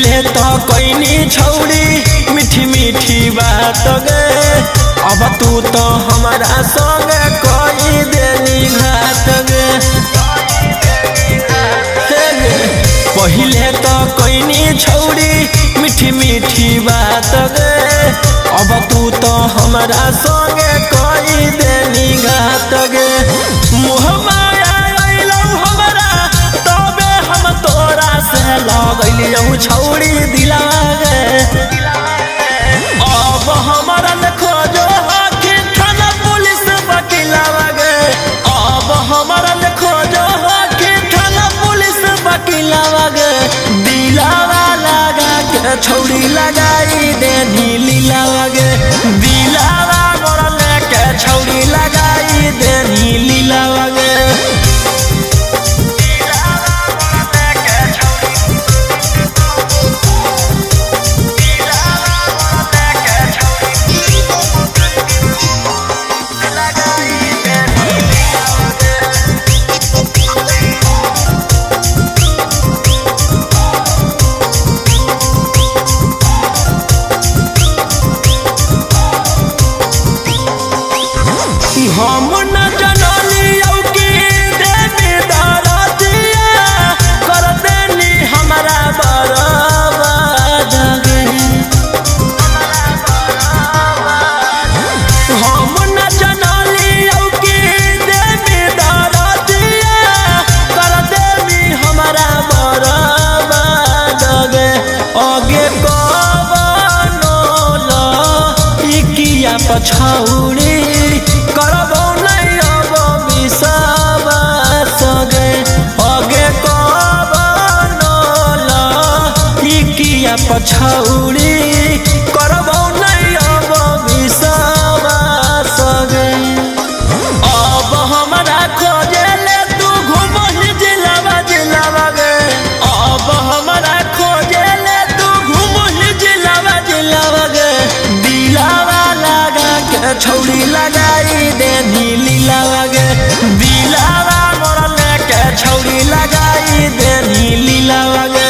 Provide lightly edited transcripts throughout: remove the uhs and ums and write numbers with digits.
पहिले तो कोइनी छौड़ी मीठी मीठी बात गे, अब तू तो हमारा संग कोई देनी घात गे। पहिले तो कोइनी छौड़ी मीठी मीठी बात गे, अब तू तो हमारा संग कोई देनी घात गे। मुँह माया अइलौ हमरा तबे हम तोरा से लगलियौ छौड़ी दिला गे। अब हमारा खोजो आखिर थाना पुलिस वकीलवा गे, अब हमारा खोजो आखिर थाना पुलिस वकीलवा गे। दिलावा लगा के छौड़ी लगाई देनी लीलावा गे, दिलावा मोरा लेके छौड़ी लगाई देनी लीलावा गे। हम न जनलियौ कि देवी दरदिया कर देनी हमारा बर्बाद गे। हम न जनलियौ कि देवी दरदिया कर देनी हमारा बर्बाद गे। आगे कवनो लइकिया पछौड़ी करबौ नहीं अब विश्वास गे। आगे कवनो लइकिया पछौड़ी करबौ नहीं अब विश्वास गे। अब हमरा खोजेले तू घुमही जिलावा जिलावा गे, अब हमरा खोजेले तू घुमही जिलावा जिलावा गे। दिलावा लगा के छौड़ी लगाई देनी लीलावा गे, दिलावा मोरा लेके छौड़ी लगाई देनी लीलावा गे।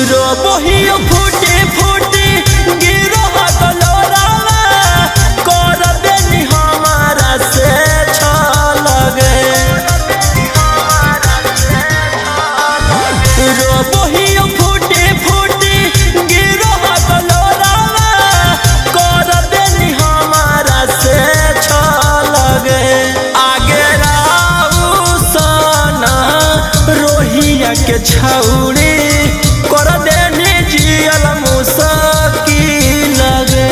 रोबोहियो फूटी फूटी गिरो कलोरावा कर देनी हमारा से छल गे। रोबोहियो फूटी फूटी गिरो कलोरावा कर देनी हमारा से छल गे। आगे राऊ सना रोहिया के छौड़ी कर देनी जियल मुश्किल गे।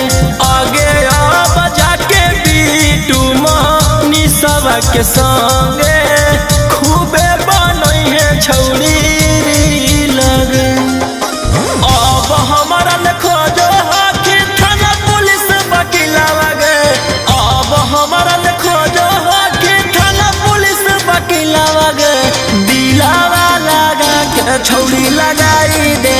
आगे अब जाके बीटू मनी सब के संगे खूबे बनई है छौड़ी लगे। अब हमारा खोजो आखिर थाना पुलिस वकीलवा गे, अब हमारा खोजो आखिर थाना पुलिस वकीलवा गे। दिलावा लगा के छौड़ी लगाई दे